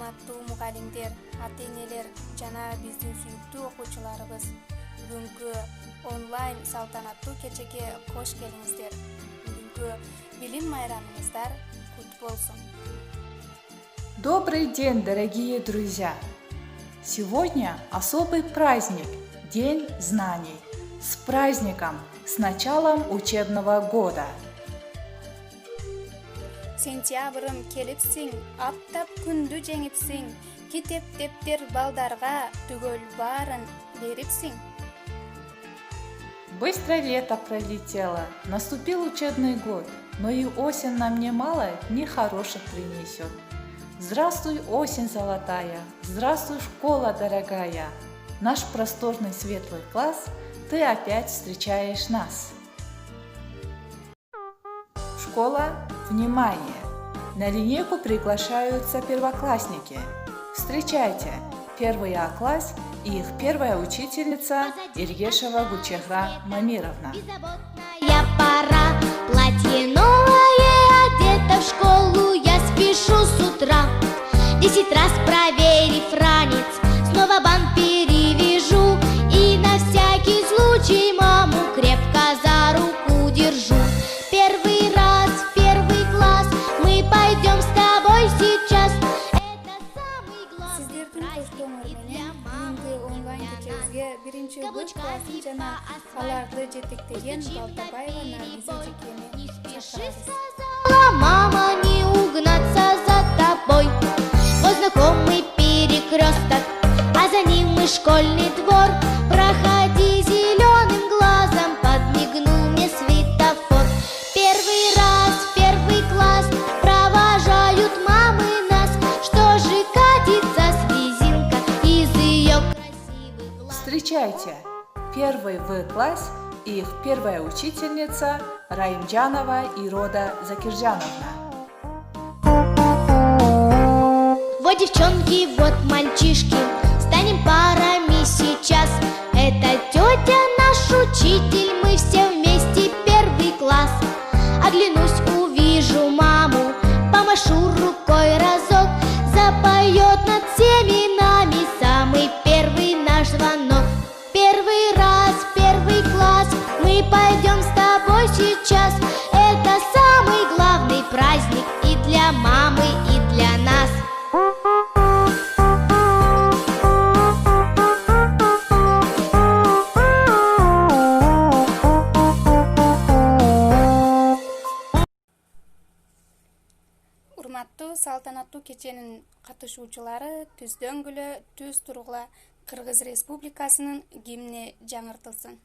урматтуу мугалимдер, ата-энелер жана биздин сүйүктүү окуучуларыбыз, бүгүнкү онлайн салтанаттуу кечеге кош келиңиздер. Бүгүнкү билим майрамыңыздар кут болсун. Добрый день, дорогие друзья! Сегодня особый праздник – День знаний. С праздником, с началом учебного года! Сентябрым келипсиң, аптап күндү жеңипсиң, китеп дептер балдарга түгөл баарын берипсиң. Быстро лето пролетело, наступил учебный год, но и осень нам немало нехороших принесет. Здравствуй, осень золотая, здравствуй, школа дорогая. Наш просторный светлый класс, ты опять встречаешь нас. Школа, внимание! На линейку приглашаются первоклассники. Встречайте, 1 А класс и их первая учительница Иргешева Гучехра Мамировна. Беззаботная пора, платье новое одето, в школу я спешу с утра. 10 раз проверив ранец, снова бант перевяжу и на всякий случай маму крепко за руку держу. Первый раз в 1 класс мы пойдем с тобой сейчас. Это самый главный праздник и для мамы, и онлайн для кечебизге нас. биринчи Б классын жана аларды жетектеген Балтабаева Наргиза Жекени Не спеши, чакырабыз. сказала мама, не угнаться за тобой. Вот знакомый перекресток, а за ним и школьный двор. Проходи зеленым глазом, подмигнул мне светофор. 1 раз в 1 класс провожают мамы нас. Что же катится слезинка из ее красивых глаз? Встречайте, 1 В класс и их первая учительница Раимджанова Ирода Закирджановна. Вот девчонки, вот мальчишки, станем парами сейчас. Это тетя наш учитель, мы все вместе 1 класс. Оглянусь, увижу маму, помашу рукой разок. Запоет над всеми нами самый первый наш звонок. 1 раз в 1 класс мы пойдем с тобой сейчас. Это самый главный праздник и для мамы, и для нас. Урматтуу салтанаттуу кеченин катышуучулары, түздөн күлө түз тургула Кыргыз Республикасынын гимни жаңыртылсын.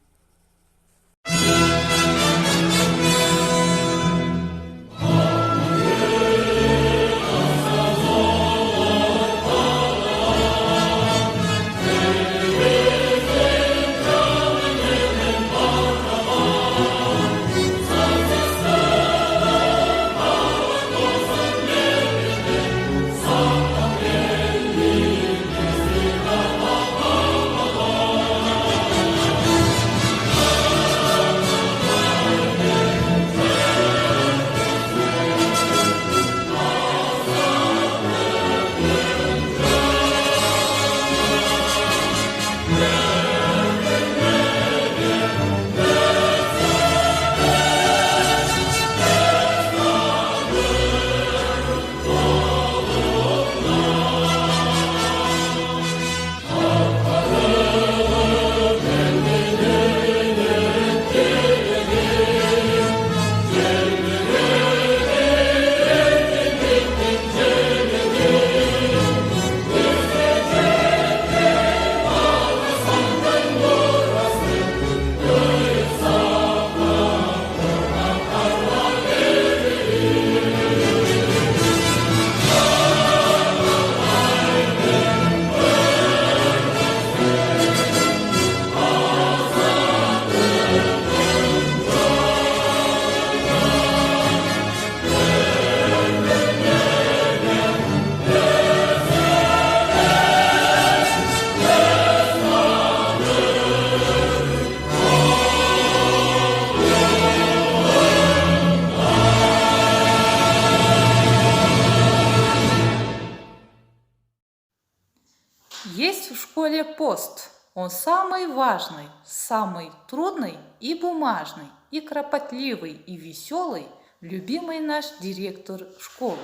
школе пост. Он самый важный, самый трудный и бумажный, и кропотливый, и веселый, любимый наш директор школы.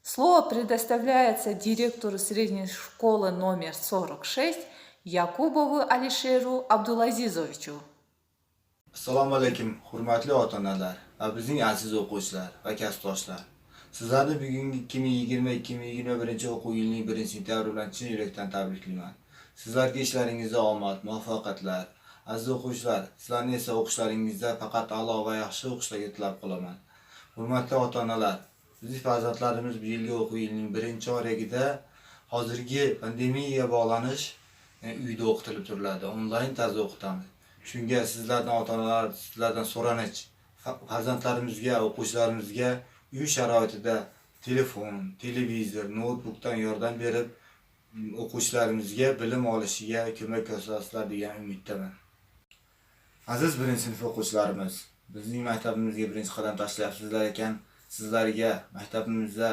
Слово предоставляется директору средней школы номер 46 Якубову Алишеру Абдулазизовичу. Assalomu alaykum, hurmatli ota-onalar va bizning aziz o'quvchilar va kasbdoshlar. Sizlarni bugungi 2020-2021 o'quv yilining 1-sentyabr bilan chin yurakdan tabriklayman. Sizlarga ishlaringizda omad, muvaffaqiyatlar. Aziz o'quvchilar, sizlarni esa o'qishlaringizda faqat a'lo va yaxshi o'qishlarga tilab qolaman. Hurmatli ota-onalar, bizning farzandlarimiz bu yilgi o'quv yilining 1-oyragida hozirgi pandemiyaga bog'lanish uyda o'qitilib turiladi. Onlayn tarzda o'qitamiz. Shunga sizlardan ota-onalar sizlardan so'ranish, farzandlarimizga, o'quvchilarimizga uy sharoitida telefon, televizor, noutbukdan yordam berib, o'quvchilarimizga bilim olishiga ko'mak ko'rsatasizlar degan umiddaman. Aziz 1-sinf o'quvchilarimiz, bizning maktabimizga birinchi qadam tashlayapsizlar ekan, sizlarga maktabimizda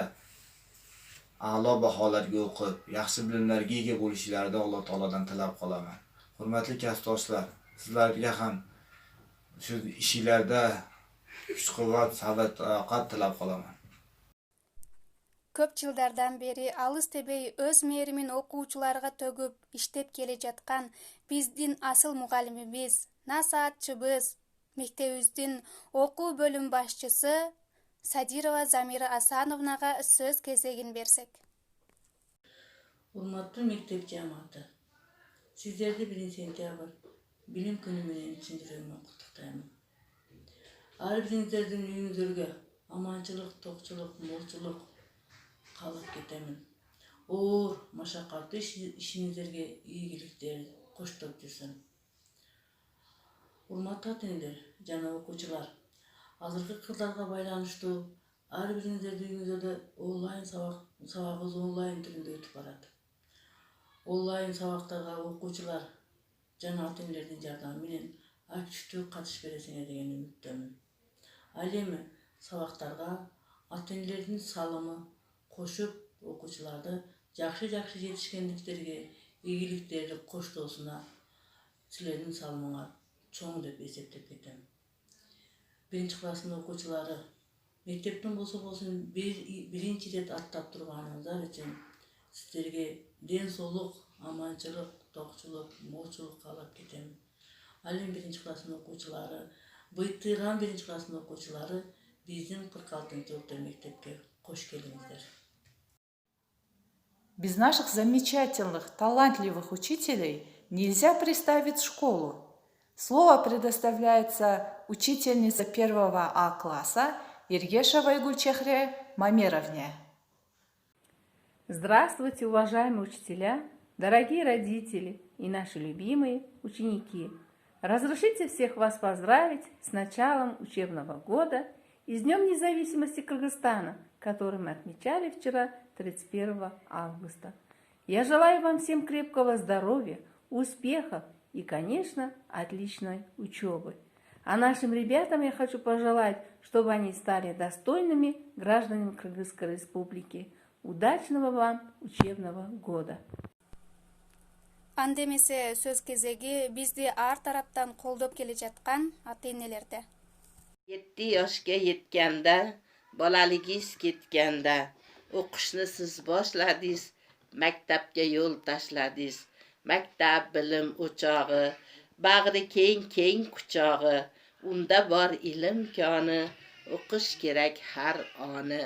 a'lo baholarga o'qib, yaxshi bilimlarga ega bo'lishlarini Alloh taolodan tilab qolaman. Hurmatli kasbdoshlar, sizlarga ham shu ishinglarda kuch-quvvat, sabr-toqat tilab qolaman. Көп жылдардан бери алыс тебей өз мээримин окуучуларга төгүп иштеп келе жаткан биздин асыл мугалимибиз, насаатчыбыз, мектебибиздин окуу бөлүм башчысы Садирова Замира Асановнага сөз кезегин берсек. Урматтуу мектеп жамааты, сиздерди 1-сентябрь билим күнү менен чын жүрөгүмөн куттуктайм. Ар бириңиздердин үйүңүздөргө аманчылык, токчулук, молчулук каалап кетемин. Оор, машакаттуу ишиңиздерге ийгиликтер коштоп жүрсүн. Урматтуу ата-энелер жана окуучулар, азыркы кырдаалга байланыштуу ар бириңиздердин үйүңүздөрдө онлайн сабагыбыз онлайн түрүндө өтүп барат. Онлайн сабактарга окуучулар жана ата-энелердин жардамы менен активдүү катышып бересиңер деген үмүттөмүн. Ал эми сабактарга ата-энелердин салымы кошуп, окуучуларды жакшы жетишкендиктерге, ийгиликтерди коштоосуна силердин салымыңар чоң деп эсептеп кетем. 1-класстын окуучулары мектептин болсо биринчи рет аттап турганыңыздар үчүн сиздерге ден соолук, аманчылык, токчулук, молчулук каалап кетем. Ал эми 1-класстын окуучулары, быйттыйган 1-класстын окуучулары биздин 46-орто мектепке кош келиңиздер. Без наших замечательных, талантливых учителей нельзя представить школу. Слово предоставляется учительнице 1 А класса Ергешевой Гульчехре Мамеровне. Здравствуйте, уважаемые учителя, дорогие родители и наши любимые ученики. Разрешите всех вас поздравить с началом учебного года и с Днем независимости Кыргызстана, который мы отмечали вчера, 31 августа. Я желаю вам всем крепкого здоровья, успехов и, конечно, отличной учебы. А нашим ребятам я хочу пожелать, чтобы они стали достойными гражданами Кыргызской Республики. Удачного вам учебного года! Андемесе сөз кезеги бизди ар тараптан колдоп келе жаткан ата-энелерде. 7 yoshga yetganda, bolaligingiz ketganda, o'qishni siz boshladingiz, maktabga yo'l tashladingiz. Maktab bilim o'chog'i, bag'ri keng quchog'i, unda bor ilm koni, o'qish kerak har oni.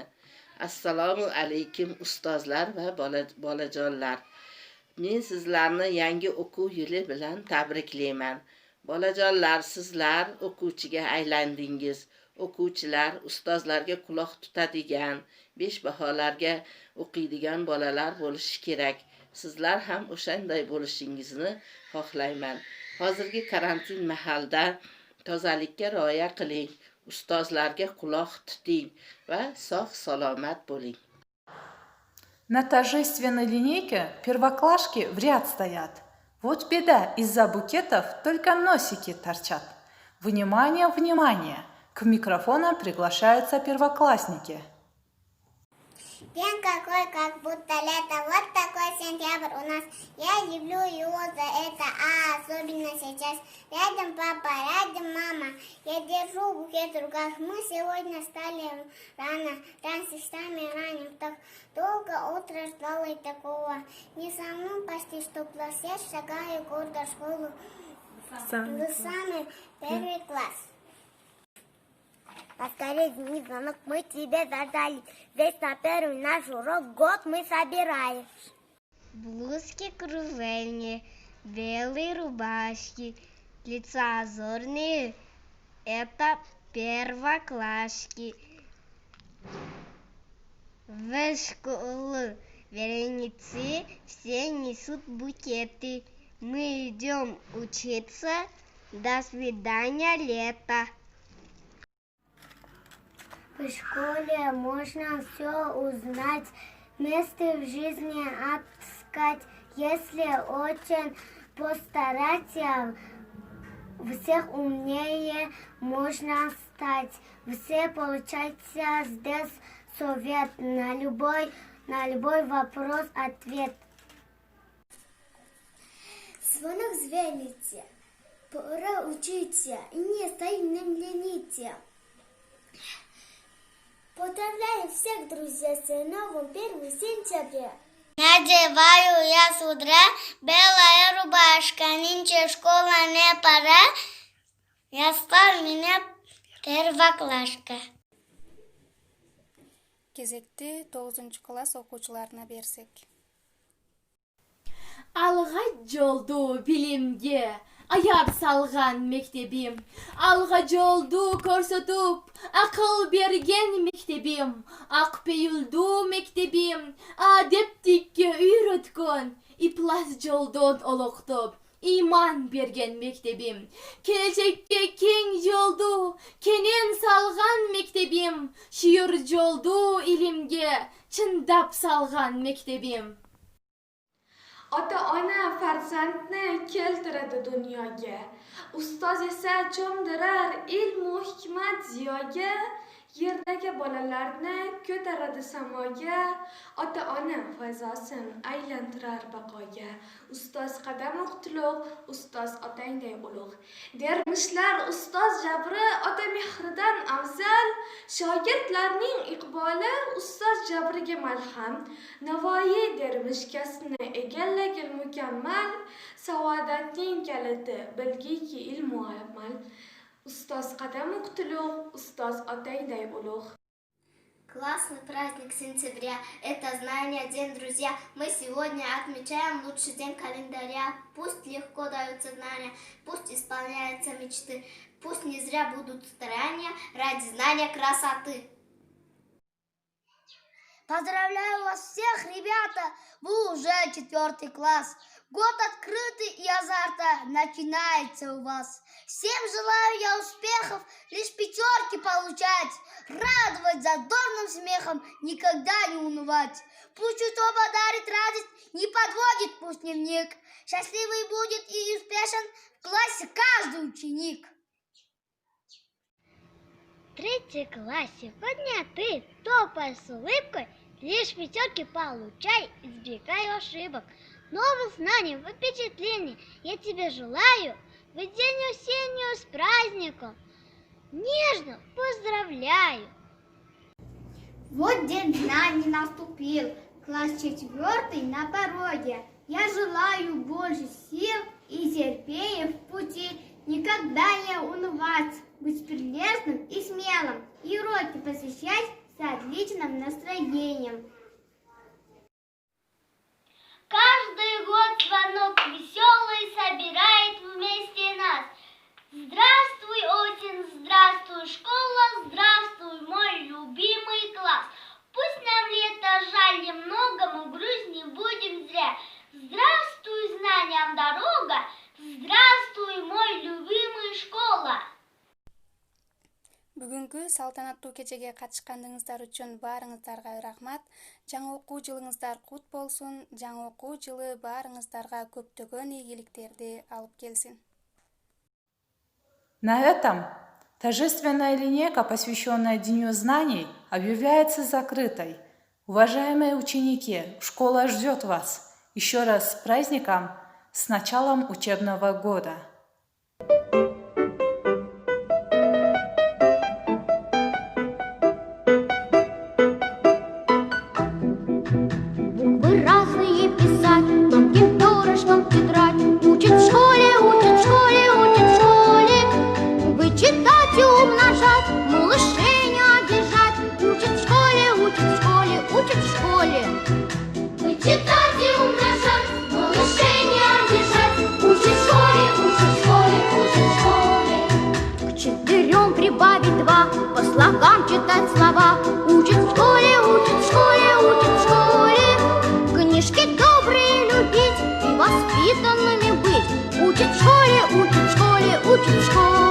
Assalomu alaykum ustozlar va bolajonlar. Men sizlarni yangi o'quv yili bilan tabriklayman. Bolajonlar, sizlar o'quvchiga aylandingiz. O'quvchilar ustozlarga quloq tutadigan, 5 baholarga o'qiydigan bolalar bo'lishi kerak. Sizlar ham o'shanday bo'lishingizni xohlayman. Hozirgi karantin mahalda tozalikka rioya qiling, ustozlarga quloq tuting va sog' salomat bo'ling. На торжественной линейке первоклашки в ряд стоят. Вот беда, из-за букетов только носики торчат. Внимание, внимание! К микрофону приглашаются первоклассники. День какой, как будто лето, вот такой сентябрь у нас. Я люблю его за это, а особенно сейчас. Рядом папа, рядом мама, я держу букет в руках. Мы сегодня встали рано, раньше ранним, так долго утро ждало и такого. Не со мной почти что класс, я шагаю гордо в школу. В самый первый класс. Повтори звонок, мы тебе заждали. Весь на первый наш урок, год мы собираем. Блузки кружевные, белые рубашки, лица озорные, это первоклашки. В школу вереницы все несут букеты. Мы идем учиться, до свидания, лето. В школе можно все узнать, место в жизни отыскать. Если очень постараться, всех умнее можно стать. Все получается здесь совет, на любой вопрос ответ. Звонок звоните, пора учиться, не стоим лените. Поздравляю всех, друзья, с новым 1 сентября. Надеваю я с утра белая рубашка, нынче школа не пора, я стал меня первоклашка. Кезекти 9 класс окуучуларына берсек. Алға жолду билимге аяр салган мектебим, алға жолду көрсөтүп акыл берген мектебим, ак пейилдүү мектебим, адептикке үйрөткөн, иплас жолдон олоктоп иман берген мектебим, келечекке кең жолду кенен салган мектебим, шүйүр жолду илимге чындап салган мектебим. Ota-ona farzandni keltiradi dunyoga, ustoz esa cho'mdirar ilmu hikmat ziyoga, yerdagi bolalarni ko'taradi samoga, ota-ona fayzosin aylantirar baqoga, ustoz qadam qutlug', ustoz otangday ulug'. Dermishlar ustoz jabri ota mehridan afzal, shogirdlarning iqboli ustoz jabriga malham. Navoiy dermish kasbni egallagil mukammal, saodatning kaliti bilgiki ilmu amal. Ustoz qadam qutlug', ustoz otangday ulug'. Классный праздник сентября, это знание, день, друзья. Мы сегодня отмечаем лучший день календаря. Пусть легко даются знания, пусть исполняются мечты, пусть не зря будут старания ради знания красоты. Поздравляю вас всех, ребята, вы уже 4 класс. Год открытый и азарта начинается у вас. Всем желаю я успехов, лишь 5 получать, радовать задорным смехом, никогда не унывать. Пусть учеба дарит радость, не подводит пусть дневник. Счастливый будет и успешен в классе каждый ученик. В 3 классе сегодня ты, топая с улыбкой, лишь 5 получай, избегай ошибок. Новых знаний, впечатлений я тебе желаю, в день осеннюю с праздником нежно поздравляю. Вот день знаний наступил, класс 4 на пороге. Я желаю больше сил и терпения в пути, никогда не унывать, быть прилежным и смелым, и уроки посещать с отличным настроением. Каждый год звонок веселый собирает вместе нас. Здравствуй, осень, здравствуй, школа, здравствуй, мой любимый класс. Пусть нам лето жаль немного, мы грусть не будем зря. Здравствуй, знаниям дорога, здравствуй, мой любимый школа. Бүгүнкү салтанаттуу кечеге катышкандыгыңыздар үчүн баарыңыздарга рахмат. Жаңы окуу жылыңыздар кут болсун. Жаңы окуу жылы баарыңыздарга көптөгөн ийгиликтерди алып келсин. На этом торжественная линейка, посвященная Дню знаний, объявляется закрытой. Уважаемые ученики, школа ждет вас. Еще раз с праздником, с началом учебного года. Буквы разные писать, тонким перышком тетрадь. Учат в школе, учат в школе, учат в школе. Вычитать и умножать, малышей не обижать. Учат в школе, учат в школе, учат в школе. Вычитать и умножать, малышей не обижать. Учат в школе, учат в школе, учат в школе. К 4 прибавить 2, по слогам читать слова. Учат в школе, учат в школе, учат в школе. Книжки добрые любить и воспитанными быть. Учат в школе, учат в школе, учат в школе.